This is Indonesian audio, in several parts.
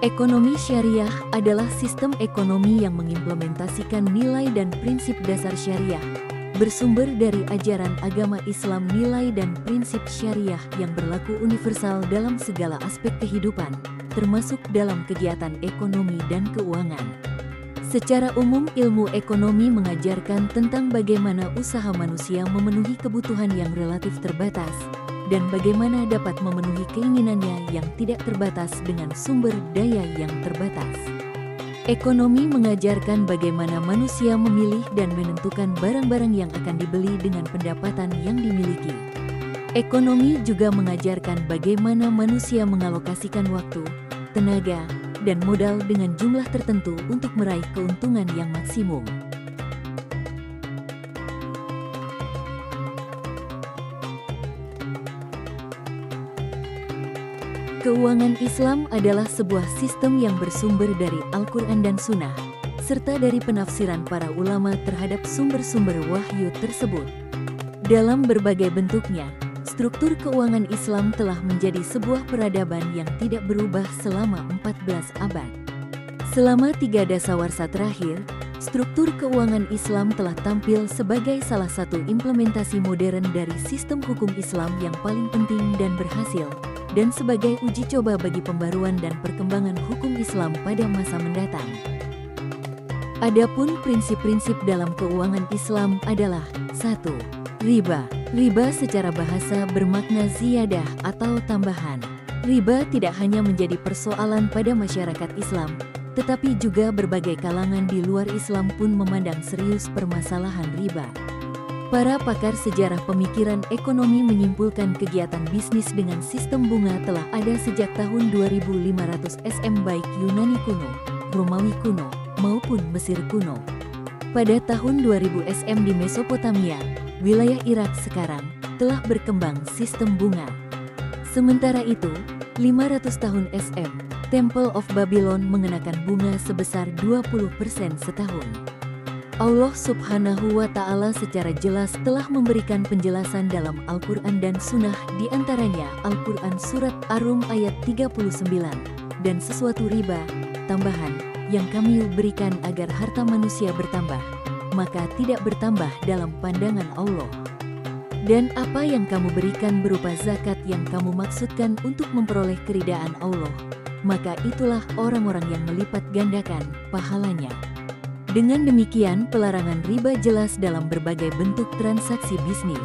Ekonomi syariah adalah sistem ekonomi yang mengimplementasikan nilai dan prinsip dasar syariah, bersumber dari ajaran agama Islam. Nilai dan prinsip syariah yang berlaku universal dalam segala aspek kehidupan, termasuk dalam kegiatan ekonomi dan keuangan. Secara umum, ilmu ekonomi mengajarkan tentang bagaimana usaha manusia memenuhi kebutuhan yang relatif terbatas, dan bagaimana dapat memenuhi keinginannya yang tidak terbatas dengan sumber daya yang terbatas. Ekonomi mengajarkan bagaimana manusia memilih dan menentukan barang-barang yang akan dibeli dengan pendapatan yang dimiliki. Ekonomi juga mengajarkan bagaimana manusia mengalokasikan waktu, tenaga, dan modal dengan jumlah tertentu untuk meraih keuntungan yang maksimum. Keuangan Islam adalah sebuah sistem yang bersumber dari Al-Quran dan Sunnah, serta dari penafsiran para ulama terhadap sumber-sumber wahyu tersebut. Dalam berbagai bentuknya, struktur keuangan Islam telah menjadi sebuah peradaban yang tidak berubah selama 14 abad. Selama 3 dasawarsa terakhir, struktur keuangan Islam telah tampil sebagai salah satu implementasi modern dari sistem hukum Islam yang paling penting dan berhasil, dan sebagai uji coba bagi pembaruan dan perkembangan hukum Islam pada masa mendatang. Adapun prinsip-prinsip dalam keuangan Islam adalah 1. Riba. Riba secara bahasa bermakna ziyadah atau tambahan. Riba tidak hanya menjadi persoalan pada masyarakat Islam, tetapi juga berbagai kalangan di luar Islam pun memandang serius permasalahan riba. Para pakar sejarah pemikiran ekonomi menyimpulkan kegiatan bisnis dengan sistem bunga telah ada sejak tahun 2500 SM baik Yunani kuno, Romawi kuno, maupun Mesir kuno. Pada tahun 2000 SM di Mesopotamia, wilayah Irak sekarang, telah berkembang sistem bunga. Sementara itu, 500 tahun SM, Temple of Babylon mengenakan bunga sebesar 20% setahun. Allah Subhanahu wa Ta'ala secara jelas telah memberikan penjelasan dalam Al-Quran dan Sunnah, di antaranya Al-Quran Surat Ar-Rum ayat 39, dan sesuatu riba, tambahan, yang kami berikan agar harta manusia bertambah, maka tidak bertambah dalam pandangan Allah. Dan apa yang kamu berikan berupa zakat yang kamu maksudkan untuk memperoleh keridaan Allah, maka itulah orang-orang yang melipat gandakan pahalanya. Dengan demikian, pelarangan riba jelas dalam berbagai bentuk transaksi bisnis.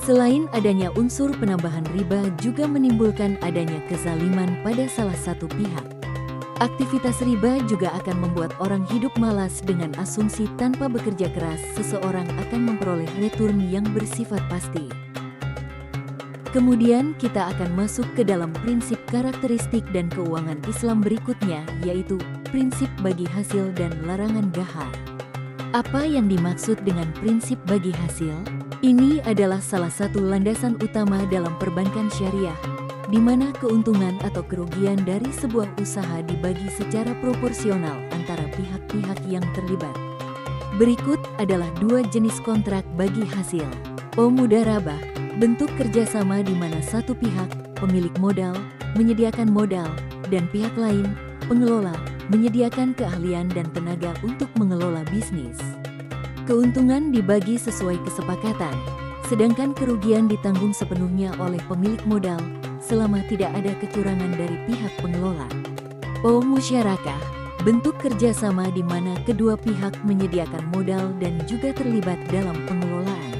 Selain adanya unsur penambahan riba juga menimbulkan adanya kezaliman pada salah satu pihak. Aktivitas riba juga akan membuat orang hidup malas dengan asumsi tanpa bekerja keras seseorang akan memperoleh return yang bersifat pasti. Kemudian kita akan masuk ke dalam prinsip karakteristik dan keuangan Islam berikutnya, yaitu prinsip bagi hasil dan larangan gahar. Apa yang dimaksud dengan prinsip bagi hasil? Ini adalah salah satu landasan utama dalam perbankan syariah, di mana keuntungan atau kerugian dari sebuah usaha dibagi secara proporsional antara pihak-pihak yang terlibat. Berikut adalah 2 jenis kontrak bagi hasil. Mudarabah, bentuk kerjasama di mana satu pihak, pemilik modal, menyediakan modal, dan pihak lain, pengelola, menyediakan keahlian dan tenaga untuk mengelola bisnis. Keuntungan dibagi sesuai kesepakatan, sedangkan kerugian ditanggung sepenuhnya oleh pemilik modal, selama tidak ada kecurangan dari pihak pengelola. Musyarakah, bentuk kerjasama di mana kedua pihak menyediakan modal dan juga terlibat dalam pengelolaan.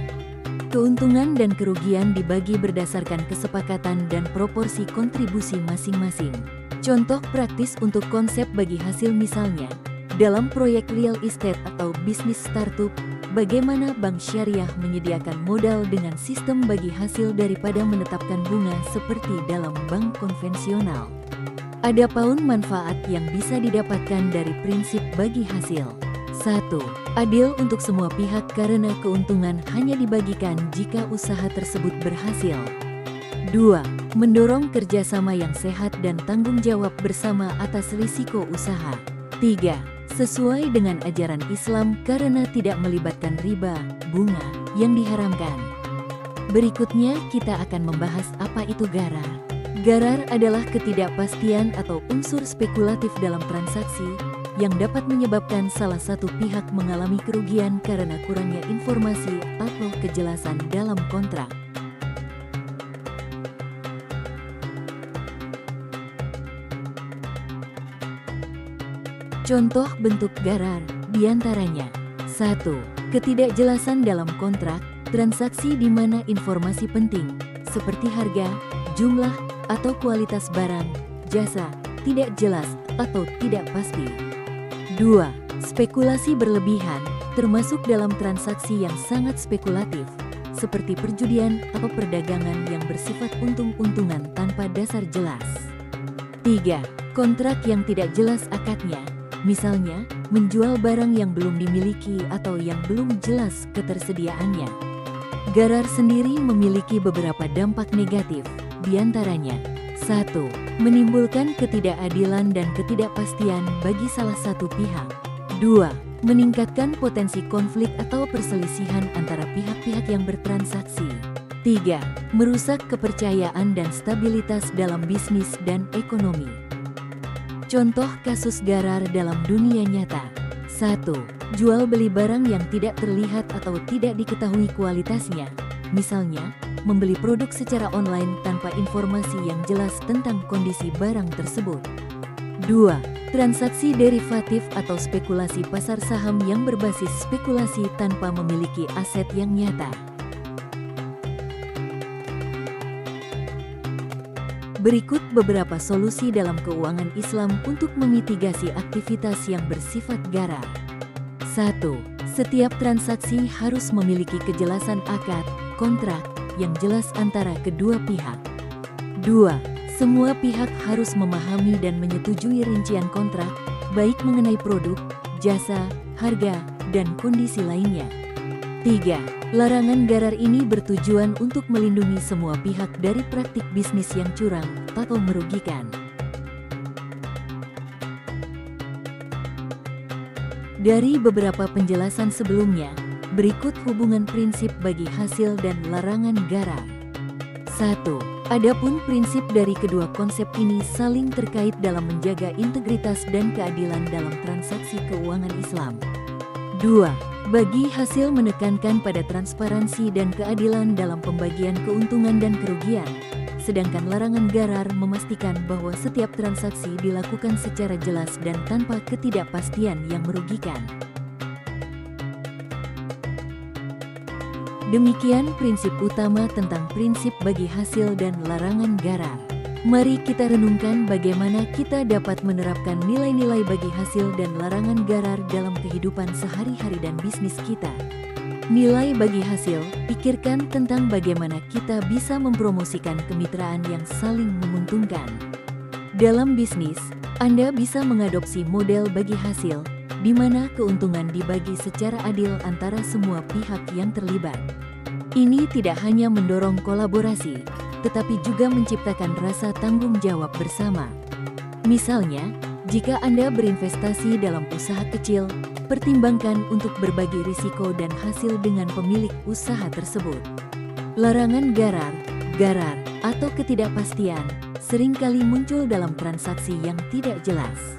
Keuntungan dan kerugian dibagi berdasarkan kesepakatan dan proporsi kontribusi masing-masing. Contoh praktis untuk konsep bagi hasil misalnya, dalam proyek real estate atau bisnis startup, bagaimana bank syariah menyediakan modal dengan sistem bagi hasil daripada menetapkan bunga seperti dalam bank konvensional. Adapun manfaat yang bisa didapatkan dari prinsip bagi hasil. 1. Adil untuk semua pihak karena keuntungan hanya dibagikan jika usaha tersebut berhasil. 2. Mendorong kerjasama yang sehat dan tanggung jawab bersama atas risiko usaha. 3. Sesuai dengan ajaran Islam karena tidak melibatkan riba, bunga, yang diharamkan. Berikutnya kita akan membahas apa itu gharar. Garar adalah ketidakpastian atau unsur spekulatif dalam transaksi yang dapat menyebabkan salah satu pihak mengalami kerugian karena kurangnya informasi atau kejelasan dalam kontrak. Contoh bentuk garar, diantaranya 1. Ketidakjelasan dalam kontrak, transaksi di mana informasi penting, seperti harga, jumlah, atau kualitas barang, jasa, tidak jelas atau tidak pasti. 2. Spekulasi berlebihan, termasuk dalam transaksi yang sangat spekulatif, seperti perjudian atau perdagangan yang bersifat untung-untungan tanpa dasar jelas. 3. Kontrak yang tidak jelas akadnya, misalnya menjual barang yang belum dimiliki atau yang belum jelas ketersediaannya. Garar sendiri memiliki beberapa dampak negatif, diantaranya 1. Menimbulkan ketidakadilan dan ketidakpastian bagi salah satu pihak. 2. Meningkatkan potensi konflik atau perselisihan antara pihak-pihak yang bertransaksi. 3. Merusak kepercayaan dan stabilitas dalam bisnis dan ekonomi. Contoh kasus garar dalam dunia nyata. 1. Jual beli barang yang tidak terlihat atau tidak diketahui kualitasnya, misalnya membeli produk secara online tanpa informasi yang jelas tentang kondisi barang tersebut. 2. Transaksi derivatif atau spekulasi pasar saham yang berbasis spekulasi tanpa memiliki aset yang nyata. Berikut beberapa solusi dalam keuangan Islam untuk memitigasi aktivitas yang bersifat garar. 1. Setiap transaksi harus memiliki kejelasan akad, kontrak, yang jelas antara kedua pihak. 2. Semua pihak harus memahami dan menyetujui rincian kontrak, baik mengenai produk, jasa, harga, dan kondisi lainnya. 3. Larangan garar ini bertujuan untuk melindungi semua pihak dari praktik bisnis yang curang atau merugikan. Dari beberapa penjelasan sebelumnya, berikut hubungan prinsip bagi hasil dan larangan garar. 1. Adapun prinsip dari kedua konsep ini saling terkait dalam menjaga integritas dan keadilan dalam transaksi keuangan Islam. 2. Bagi hasil menekankan pada transparansi dan keadilan dalam pembagian keuntungan dan kerugian, sedangkan larangan garar memastikan bahwa setiap transaksi dilakukan secara jelas dan tanpa ketidakpastian yang merugikan. Demikian prinsip utama tentang prinsip bagi hasil dan larangan garar. Mari kita renungkan bagaimana kita dapat menerapkan nilai-nilai bagi hasil dan larangan garar dalam kehidupan sehari-hari dan bisnis kita. Nilai bagi hasil, pikirkan tentang bagaimana kita bisa mempromosikan kemitraan yang saling menguntungkan. Dalam bisnis, Anda bisa mengadopsi model bagi hasil, di mana keuntungan dibagi secara adil antara semua pihak yang terlibat. Ini tidak hanya mendorong kolaborasi, tetapi juga menciptakan rasa tanggung jawab bersama. Misalnya, jika Anda berinvestasi dalam usaha kecil, pertimbangkan untuk berbagi risiko dan hasil dengan pemilik usaha tersebut. Larangan garar, atau ketidakpastian seringkali muncul dalam transaksi yang tidak jelas.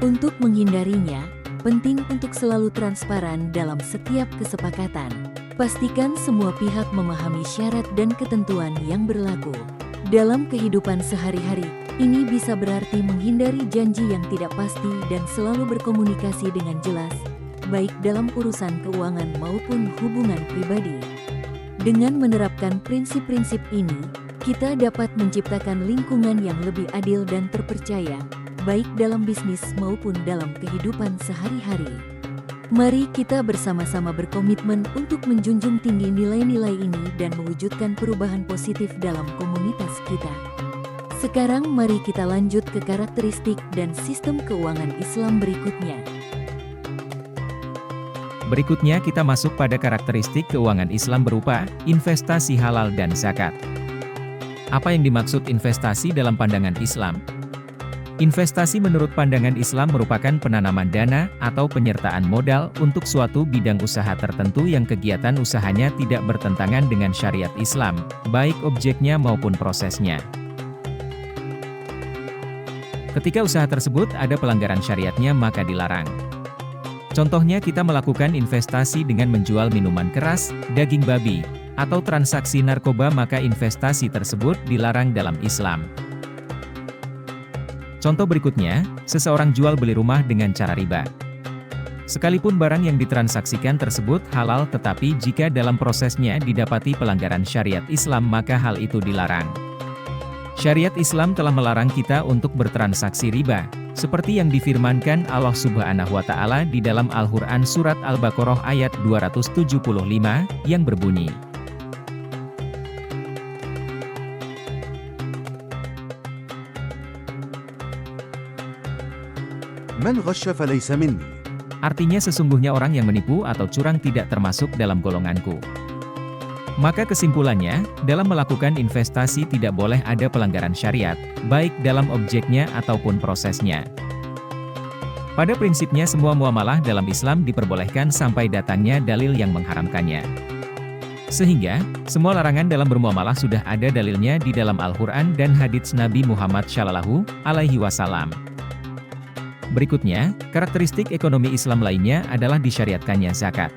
Untuk menghindarinya, penting untuk selalu transparan dalam setiap kesepakatan. Pastikan semua pihak memahami syarat dan ketentuan yang berlaku. Dalam kehidupan sehari-hari, ini bisa berarti menghindari janji yang tidak pasti dan selalu berkomunikasi dengan jelas, baik dalam urusan keuangan maupun hubungan pribadi. Dengan menerapkan prinsip-prinsip ini, kita dapat menciptakan lingkungan yang lebih adil dan terpercaya, baik dalam bisnis maupun dalam kehidupan sehari-hari. Mari kita bersama-sama berkomitmen untuk menjunjung tinggi nilai-nilai ini dan mewujudkan perubahan positif dalam komunitas kita. Sekarang mari kita lanjut ke karakteristik dan sistem keuangan Islam berikutnya. Berikutnya kita masuk pada karakteristik keuangan Islam berupa investasi halal dan zakat. Apa yang dimaksud investasi dalam pandangan Islam? Investasi menurut pandangan Islam merupakan penanaman dana atau penyertaan modal untuk suatu bidang usaha tertentu yang kegiatan usahanya tidak bertentangan dengan syariat Islam, baik objeknya maupun prosesnya. Ketika usaha tersebut ada pelanggaran syariatnya maka dilarang. Contohnya kita melakukan investasi dengan menjual minuman keras, daging babi, atau transaksi narkoba maka investasi tersebut dilarang dalam Islam. Contoh berikutnya, seseorang jual beli rumah dengan cara riba. Sekalipun barang yang ditransaksikan tersebut halal tetapi jika dalam prosesnya didapati pelanggaran syariat Islam maka hal itu dilarang. Syariat Islam telah melarang kita untuk bertransaksi riba, seperti yang difirmankan Allah Subhanahu wa Ta'ala di dalam Al-Quran Surat Al-Baqarah ayat 275, yang berbunyi, Man ghasya falaysa minni. Artinya sesungguhnya orang yang menipu atau curang tidak termasuk dalam golonganku. Maka kesimpulannya, dalam melakukan investasi tidak boleh ada pelanggaran syariat, baik dalam objeknya ataupun prosesnya. Pada prinsipnya semua muamalah dalam Islam diperbolehkan sampai datangnya dalil yang mengharamkannya. Sehingga, semua larangan dalam bermuamalah sudah ada dalilnya di dalam Al-Quran dan hadits Nabi Muhammad SAW. Berikutnya, karakteristik ekonomi Islam lainnya adalah disyariatkannya zakat.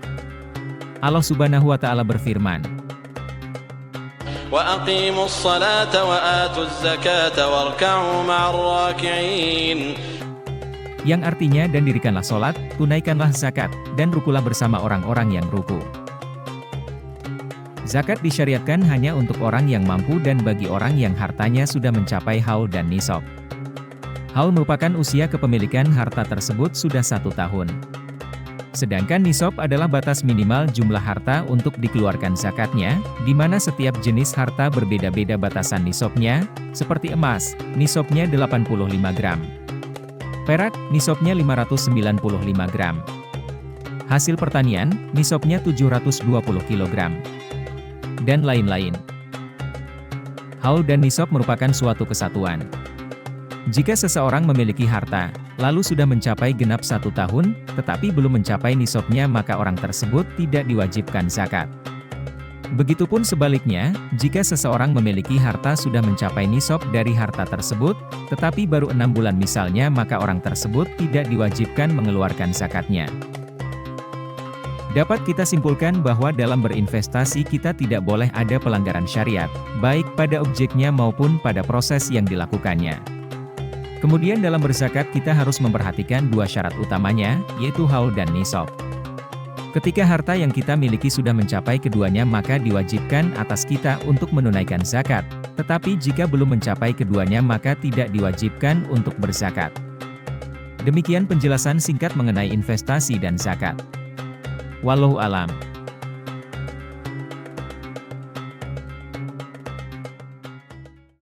Allah Subhanahu wa Ta'ala berfirman, وَأَقِيمُوا الصَّلَاةَ وَآتُوا الزَّكَاةَ وَارْكَعُوا مَعَ الرَّاكِعِينَ. Yang artinya dan dirikanlah sholat, tunaikanlah zakat, dan rukulah bersama orang-orang yang ruku. Zakat disyariatkan hanya untuk orang yang mampu dan bagi orang yang hartanya sudah mencapai haul dan nisab. Haul merupakan usia kepemilikan harta tersebut sudah 1 tahun. Sedangkan nisab adalah batas minimal jumlah harta untuk dikeluarkan zakatnya, di mana setiap jenis harta berbeda-beda batasan nisabnya, seperti emas, nisabnya 85 gram. Perak, nisabnya 595 gram. Hasil pertanian, nisabnya 720 kg. Dan lain-lain. Haul dan nisab merupakan suatu kesatuan. Jika seseorang memiliki harta, lalu sudah mencapai genap 1 tahun, tetapi belum mencapai nisabnya maka orang tersebut tidak diwajibkan zakat. Begitupun sebaliknya, jika seseorang memiliki harta sudah mencapai nisab dari harta tersebut, tetapi baru 6 bulan misalnya maka orang tersebut tidak diwajibkan mengeluarkan zakatnya. Dapat kita simpulkan bahwa dalam berinvestasi kita tidak boleh ada pelanggaran syariat, baik pada objeknya maupun pada proses yang dilakukannya. Kemudian dalam berzakat kita harus memperhatikan 2 syarat utamanya, yaitu haul dan nisab. Ketika harta yang kita miliki sudah mencapai keduanya maka diwajibkan atas kita untuk menunaikan zakat, tetapi jika belum mencapai keduanya maka tidak diwajibkan untuk berzakat. Demikian penjelasan singkat mengenai investasi dan zakat. Wallahu alam.